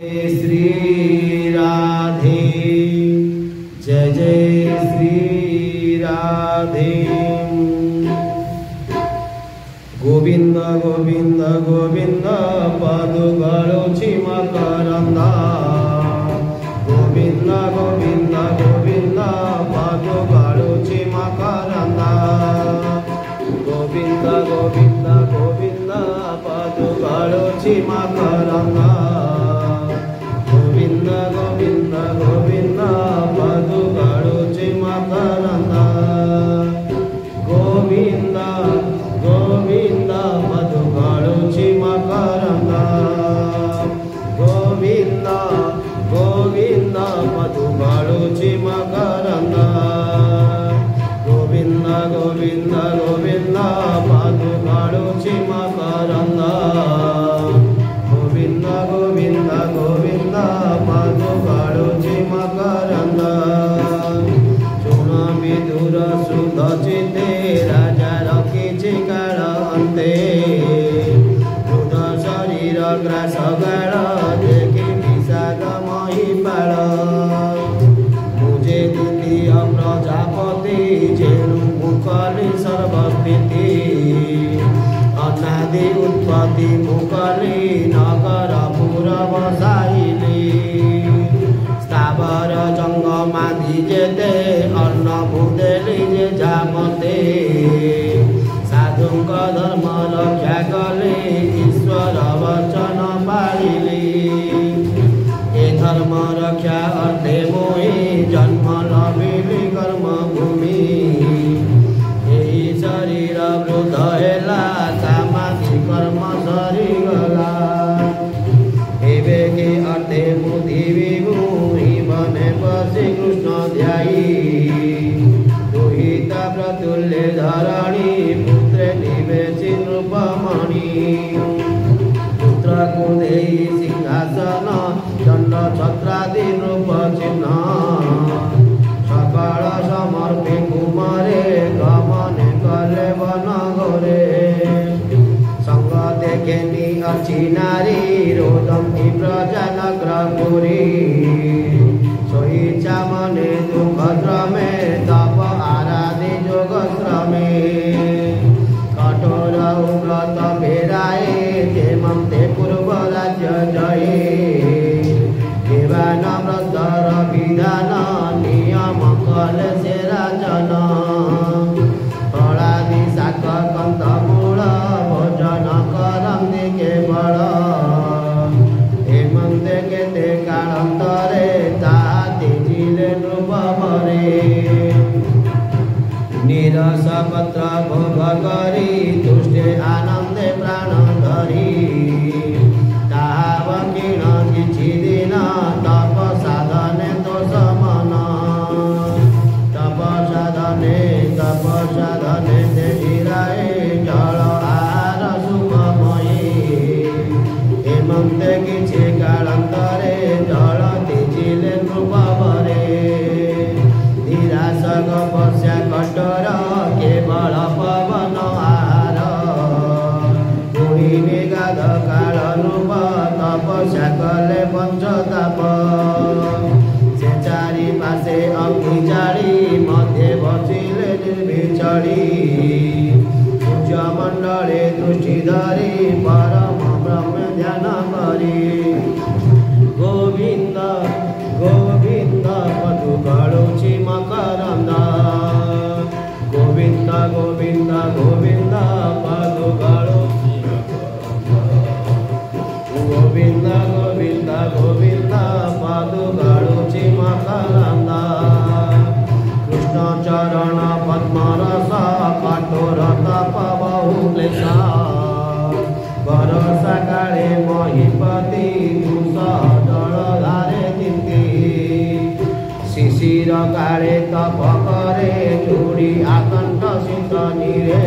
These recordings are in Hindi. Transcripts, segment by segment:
श्री राधे जय जय श्री राधे। गोविंद गोविंद गोविंद पादुगळुचि मकरंद। गोविंद गोविंद गोविंद पादुगळुचि मकरंद। गोविंद गोविंद गोविंद पादुगळुचि मकरंद। गोविंद गोविंद गोविंद पादुगळुचि मकरंद। गोविंद गोविंद पादुगळुचि मकरंद। गोविंद गोविंद पादुगळुचि मकरंद। गोविंद गोविंद गोविंद पादुगळुचि मकरंद। गोविंद गोविंद गोविंद पादुगळुचि मकरंद। शुण विदुर शुद्ध चित्ते राजा रखिछि काल अन्ते। क्रोध शरीर ग्रास गाळ देखि विषाद महिपाल। मुझे द्वितीय प्रजापति जेनु मुकली सर्वस्थिति। अनादि उत्पत्ति मुकली नगर पुर बसाइली। स्थावर जंगमादि जेते अन्न भूदेली जे जामते। साधुंक धर्म रक्षा कले ईश्वर वचन पालिली। ए धर्म रक्षा अर्थे मोहि जन्म लभिली कर्म भूमि। एही शरीर वृद्ध हेला सामाजिक कर्म सरिगला। एबे के अर्थे बुद्धि विभूहि बने पशि कृष्ण ध्यायी। दुहिता प्रतुल्य धरणी पुत्रे निवेशि नृपमणि। पुत्र को देहि सिंहासन दंड छत्रादि नृप चिन्ह। सकल समर्पि कुमारे गमने कले वन घोरे। संग देखेनि अच्छी नारी रोदम प्रजा नग्र पुरी। सोईचा मने दुख श्रमे तप आराधि जोग श्रमे। कठोर उग्रत फेराए तेमं ते पूर्व राज्य जये। देवान व्रतर विधान नियम कले से राजन। फलादि शाक कंदमूल भोजन करन्ति केवल। हेमन्ते केते कालान्तरे ताहा तेजिले नृपवरे। नीरस पत्र भोग करी तुष्टे आनंदे प्राण धरी। ताहा क्षीण किछि दिन तप साधने दोष मन। तप साधने देखिराए जल आहार सुखमयी। हेमन्ते किछि कालान्तरे जल तेजिले नृपवरे। निराशक पश्या कठोर केवल पवन आहार। मोहिनी गाध काल नृप तपस्या कले पंचताप। से चारि पाशे अग्नि जाळी मध्ये बसिले निर्विचरी। सूर्यमंडले दृष्टि धरी परम ब्रह्म ध्यान करी। गोविंद गोविंद पादुगळुचि मकरंद। गोविंद गोविंद गोविंद पादुगळुचि गोविंद गोविंद गोविंद पादुगळुचि मकरंद। कृष्ण चरण पद्म रस कठोर तप बहु क्लेश। भरोसा काले महिपति दुसह जल धारे तीर्ति। शिशिर काले तप करे चूड़ी आकंठ शीत नीरे।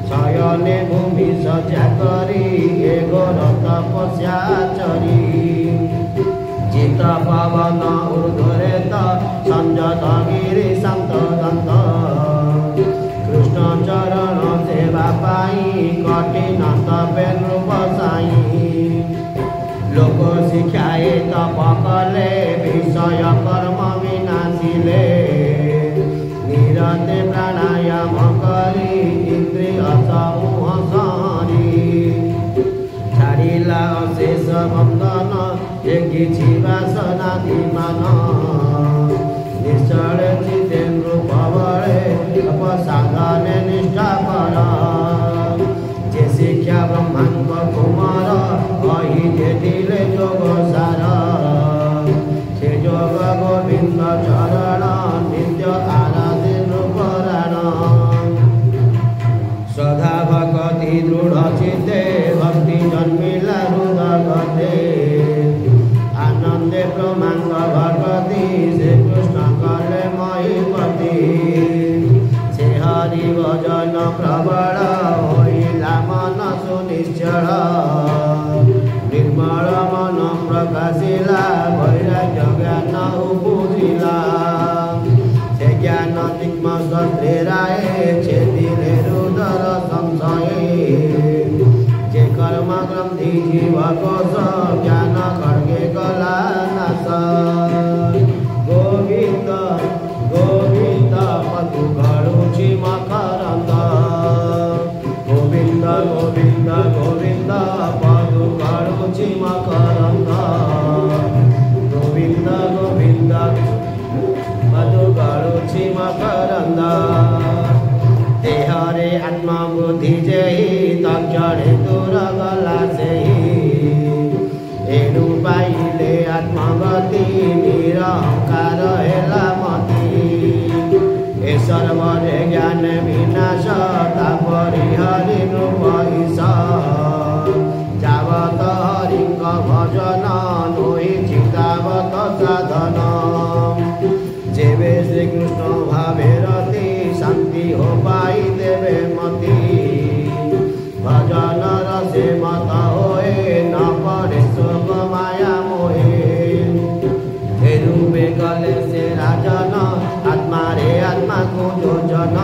शयने भूमि सज्जा करी ए घोर तपस्या चरी। चित पवन ऊर्ध्वरे संजत गिरि शांत दंत। कृष्ण चरण सेवा पाई कठिन तपे नृप साई। लोक शिक्षाए तप कले विषय कर्म विनाशिले निरते प्राणायाम करी इंद्रिय समूह सारी छाड़िला अशेष बंधन जे किछि वासनाधिमान निश्चल जितेन्द्र पवळे साधने निष्ठा कर जे शिक्षा ब्रह्मांड कुमार कही जे जोग सार से जोग गोविंद चरण नित्य आराधे नृपराण श्रद्धा भक्ति दृढ़ चित्ते भक्ति जन्मिला हृदगते आनंदे ब्रह्मांड भगति श्री कृष्ण कले महीपति से हरि भजन प्रबल होइला मन सुनिश्चल निर्मल मन प्रकाशिला वैराग्य ज्ञान उपजिला से ज्ञान दिग्म शस्त्रेराए छेदिले रुदर संशये जे कर्म ग्रंथि जीव कोश ज्ञान खड्गे गला नाश गोविंद गोविंद पतु गळुछि मकरंद गोविंद गोविंद गोविंद पतु गळुछि मकरंद गोविंद गोविंद पतु गळुछि मकरंद देहरे आत्मा बुद्धि जेहि तक्षणे दूर गला सेहि एनु पाइले आत्मगति निरहंकार हेला मति ए सर्वरे ज्ञान विनाश तापरि हरि नृपईश जावत हरिंक भजन नोहि चितावत साधन जेबे श्री कृष्ण भावे रति शांति हो पाई देवे मति भजन रसे मत होए न पड़े शोक माया मोहे रूपे गले से राजन आत्मा रे आत्मा को योजन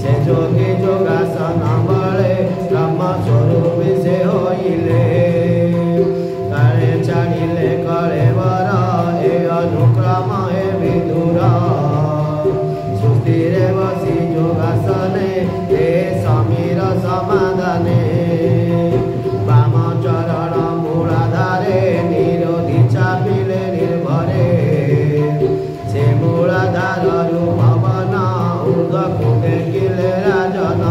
से जोगी जोगासन बले ब्रह्म स्वरूप से होइले काले छाड़िले कले वर ए अनुक्रम हे विदुर सुस्थिरे बसी जोगासने हे समीर समाधाने वाम चरण मूलाधारे निरोधी चापिले निर्भरे से मूलाधार रूपवन ऊर्ध कुटे किले राजन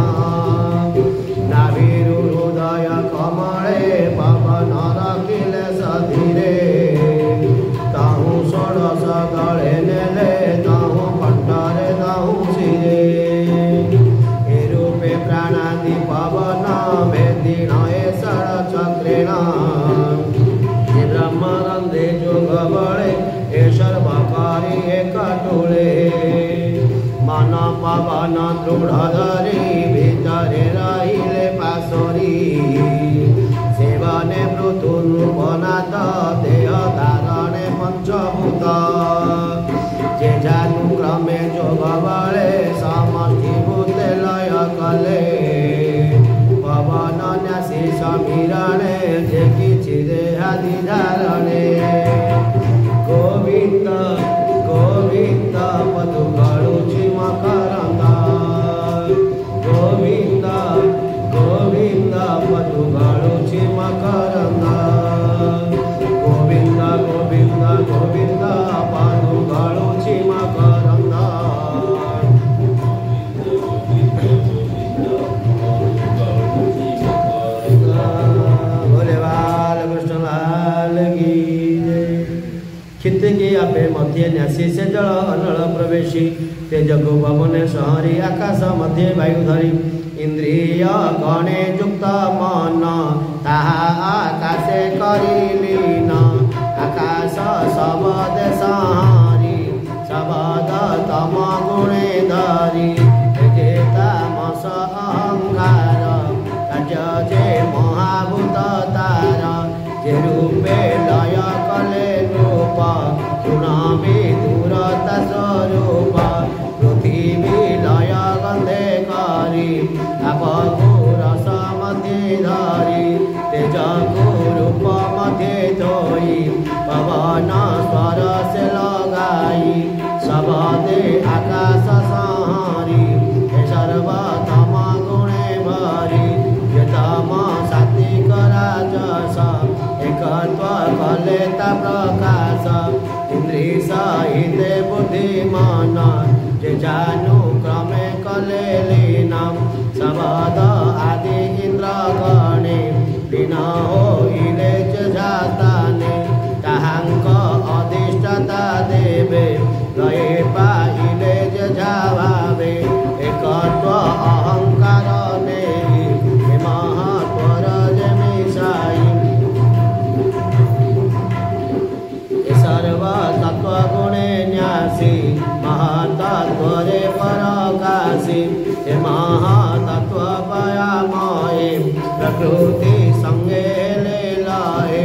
नाभिरु हृदय कमले पवन रखिले सधीरे ताहु षोडश गले नेले ताहु कंठरे ताहु शिरे ए रूपे प्राणादि पवन भेदिण ए षड चक्रेण ब्रह्मरंधे जोग बळे ए सर्वकारी एक टोले मन पवन दृढ़ धरी भीतरे रहिले पासरी सेवने पृथु नृपनाथ देह धारणे पंचभूत जे जानुक्रमे जोग बळे समष्टि भूते लय कले पवन न्यासी समीरणे जे किछि देहादि धारणे गोविंद गोविंद पतु गळुछि मकरंद गोविंद गोविंद पतु गळुछि मकरंद गोविंद गोविंद गोविंद पतु गळुछि मकरंद भोले बाल कृष्ण लाल की खित के आपे मध्य न्यासी से जल अनल प्रवेशी तेजको पवने सहरी आकाश मध्य वायु धरी इंद्रिय गणे युक्त मन ताहा आकाशे करिलीन आकाश शबद सहरी शबद तम गुणे धरी तामस अहंकार कार्य जे महाभूत तार जे रूपे लय कले रूप गुणमी दूरता स्वरूप पृथ्वी लय गंधे करी आप रस मध्य धरी तेज रूप कले ता प्रकाश इंद्रिय सहिते बुद्धिमान जे जानु क्रमे कले लीनम शबद आदि इंद्र गणे लीन होइले जाताने ताहांक अधिष्ठता देवे गए पाइले जावे एकत्व अहंकार नेहि महत्वर जे मिसाई सर्व तत्व गुणे न्यासी महातत्वरे परकाशी हे महातत्व पयामये प्रकृति संगे लीलाए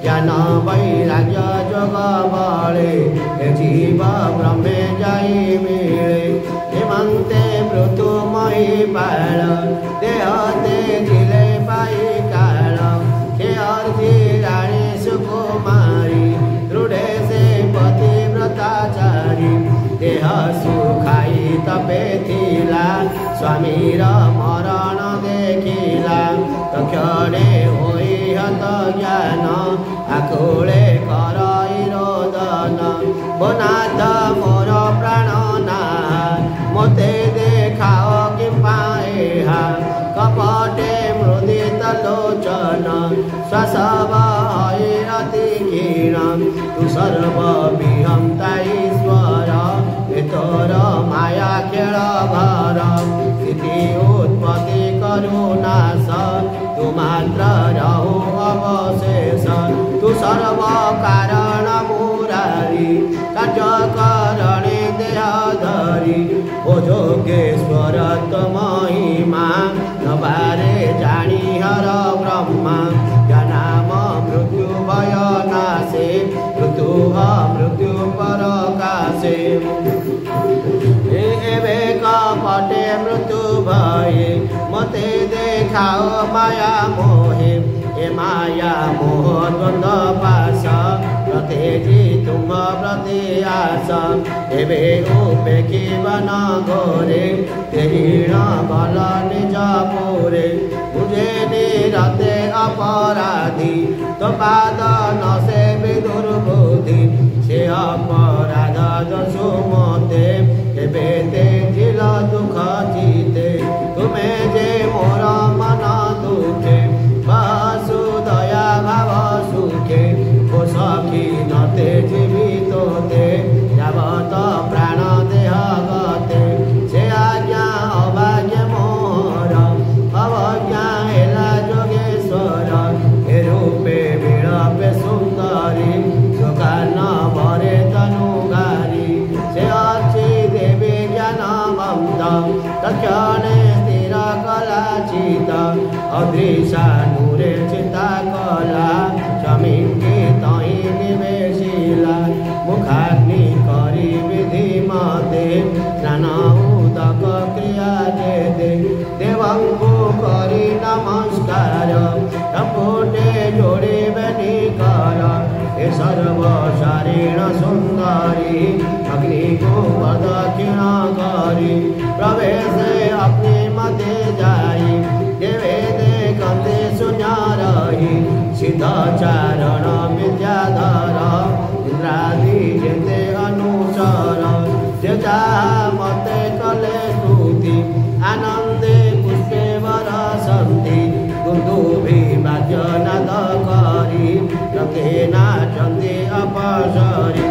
ज्ञान वैराग्य जोग बले हे जीव ब्रह्मे जाई मिले हेमंते मृत्युमयी बाल देहते जिले पाई काल हे अर्जी राणी सुकुमारी दृढ़े से पतिव्रताचारी देह सुखाई तपे थिला स्वामीर मरण देखिला तक्षणे होई हत ज्ञान आकुले करई रोदन बनाथ मोर प्राणना मते देखाओ कि पाएहा कपटे मृदित लोचन स्वसव रति क्षीण तु सर्व विहंता ईश्वर तोर माया खेल घर स्थिति उत्पत्ति करुनाश तु मात्र रहु अवशेष तु सर्व कारण मुरारी कार्यकरणे देहधरी ओ जोगेश्वर महिमा नबारे जानी हर ब्रह्मा जनाम मृत्यु भय नाशे मृत्यु अमृत्यु परकाशे एवे कपटे मृत्यु भये मते देखाओ माया मोहे ए माया मोह द्वंद्व पाश प्रतेजी तुम प्रति आस एवे उपेक्षिब न घोरे तेहीण बल निज पुरे मुझे निरते अपराधी तो पाद न से विदुर्बुद्धि से अपराध दसु मते एवे ते जिल दुख जीते तुम्हें जे मोर मन दुखे वासुदया भाव सुखे ओ सखी नते जीवित ते यावत प्राण देह गते से आज्ञा अभाग्य मोर अवज्ञा हेला जोगेश्वर हे रूपे विलपे सुंदरी सुखान भरे तनुगारी से अच्छी देवी ज्ञानवंत तक्षणे स्थिर कला चित अदृशा नूरे चिता कला जमीन तई निवेशिला मुखाग्नि करी विधि मते स्नान उदक क्रिया दे देवंगु करी नमस्कार टपोटे जोड़े बनी कर हे सर्व शरीर सुंदरी अग्नि को प्रदक्षिण करी प्रवेश अपने मते जाई देवे देखते सुना रही सिद्धाचारण विद्याधर इंद्रादि जेते अनुसर जेता मते कले स्तुति आनंदे पुष्पे वरसन्ति दुन्दुभि वाद्यनाद करी रथे नाचन्ति अपसरी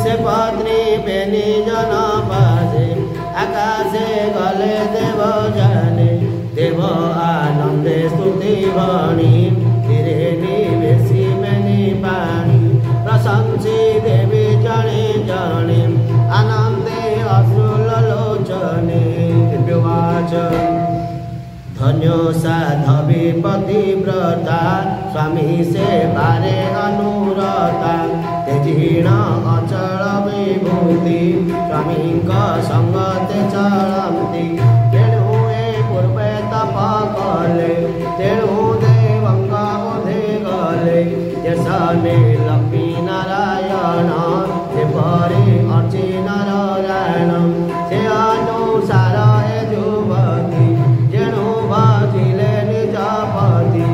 से पत्नी बेनी जन बाजे आकाशे गले देव जाने देव आनंदे स्तुति भणी धीरे निवेशी बेनी पाणी प्रशंसी देवी जणे जणे आनंदे अश्रुल लोचने दिव्यवाच धन्यो साधवी पतिव्रता स्वामी से बारे अनुरता तेजीण अचल विभूति स्वामी संगते चलती तेणु ए पूर्वे तप कले तेणु देवंग ओधे गले जसने लक्ष्मी नारायण से परि अर्ची नारायण से अनुसार ए जुवती जेणु भजिले निज पति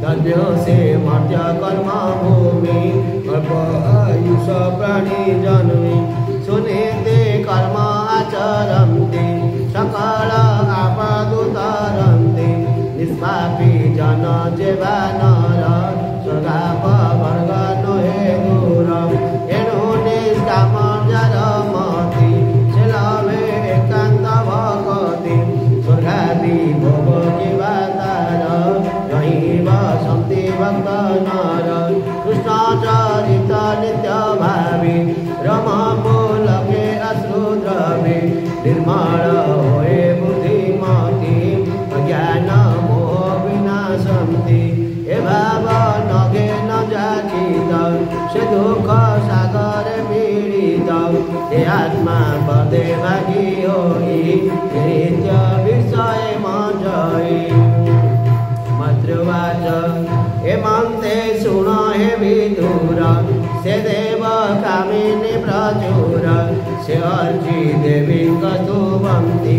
धन्यो से मर्त्य कर्म भूमि अल्प आयुष प्राणी जन्मि सुनीते कर्म आचरन्ति सकल आपदुतरन्ति निष्पापी जन जेवा नर स्वर्गाप वर्ग नहे दूर एणु निष्काम जार मति से लभे एकान्त भगति स्वर्गादि भोग जीवा तार रही बसन्ति भक्त नर कृष्ण चरित नित्य भावी रम पुलके अश्रुद्रवे निर्मल होए बुद्धिमती अज्ञान मोह विनाशन्ति ए भाव नगे न जाचित से दुख सागर पीड़ित हे आत्मा पदे भागी होई नित्य विषय मजई मातृवाच हेमन्ते शुण हे विदुर से देव कामिनी प्रचुर से अर्ची देवी स्तुवन्ति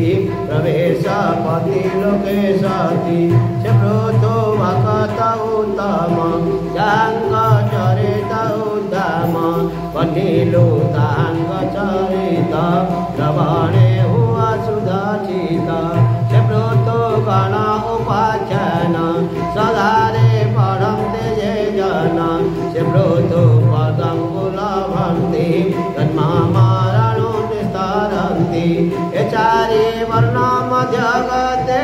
प्रवेश पति लोके सति से प्रोतो भक्त उत्तम जांग चरित उत्तम पठिलु तांग चरित श्रवणे हुआ सुधाचित से प्रोतो गण उपाख्यान सदारे पढ़न्ते ये जन से प्रोतो पदं कुलभन्ति तन्मामरणो निस्तारन्ति ये चारि वर्ण मध्यगते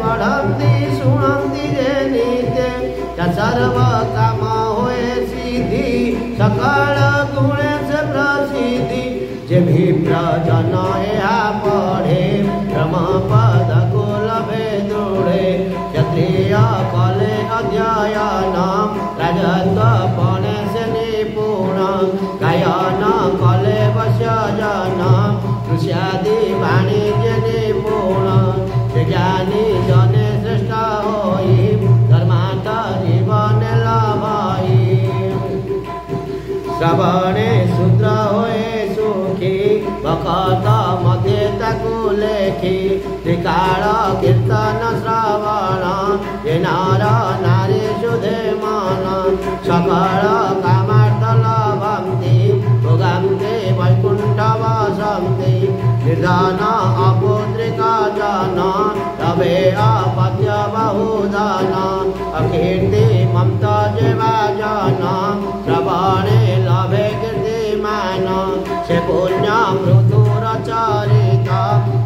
पढ़न्ति शृण्वन्ति ये नित्य सर्व काम होए सिद्धि सकल गुणे से प्रसिद्धि जे विप्र जन ଏହା पढ़े ब्रह्म पद कुलभे दृढ़े क्षत्रिय कले अध्ययन राजत्व पणे से निपुण गायन कले वश्यजन कृष्यादि वाणिज्य निपुण से ज्ञानी जने श्रेष्ठ होई धर्मार्थ जीवन लाभई श्रवणे शूद्र होए सुखी भक्त मध्ये ताकु लेखी त्रिकाल कीर्तन श्रवण ये नर नारी शुद्धे मन सकल कामार्थ लभन्ति भोगन्ति वैकुण्ठ वसन्ति निर्धन अपुत्रिक जन तवे अपत्य बहुधन अकीर्ति ममत जेवा जन श्रवणे लभे कीर्तिमान से पुण्य मृदुर चरित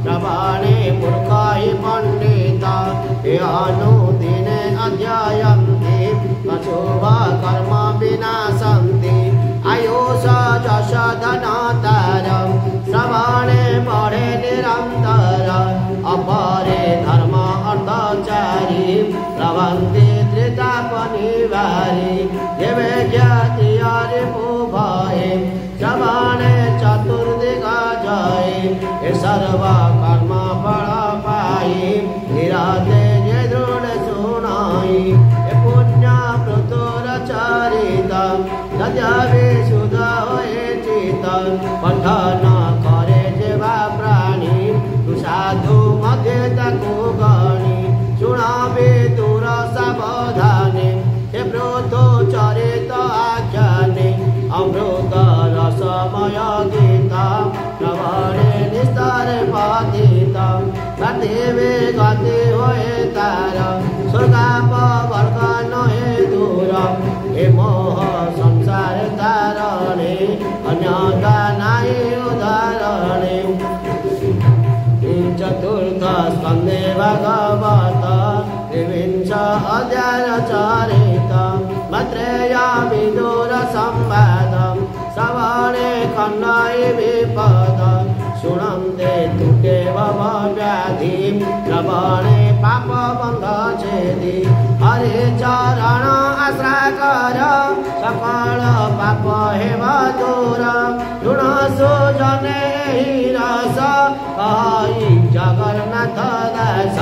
श्रवणे मूर्ख हि पंडित ये अनुदिने अध्ययन्ति अशुभ कर्म विनाशन्ति आयुष यश धन तारं श्रवणे पढ़े निरन्तर अपरे धर्म अर्थचारी प्रवन्ति त्रितापनिवारी देवे ज्ञाति भये श्रवणे चतुर्दिग जय ये सर्व कर्म फल पाई निराते जे दृढ़ सुनाई ये पुण्य प्रतुर चरित सद्य विशुद्ध होए चित पठन करे जेवा प्राणी तु साधु मध्ये ताकु गणी शुणावे दूर सावधाने हे ब्रोतो चरित आख्याने अमृत रसमय गीता श्रवणे निस्तार पतित गतिवे गति होए तार स्वर्गाप वर्ग नहे दूर हे मोह संसार तारणे अन्यथा नाहि उदाहरणे चतुर्थ स्कन्धे भगवत त्रिविंश अध्याय चरित मैत्रेय विदुर संवादं श्रवणे खण्डये विपद शृण्वन्ते तुके भव व्याधि श्रवणे पाप बन्ध छेदि हरे चरण आश्रय कर सकल पाप हेम दूर ऋणसु जने रस कहि जगन्नाथ दास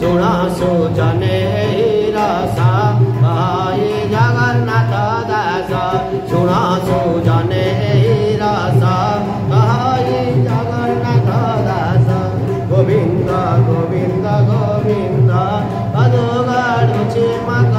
शुणसु जने रस कहि जगन्नाथ दास शुणसु जने रस कहि जगन्नाथ दास गोविंद गोविंद गोविंद पदुगणुचि मक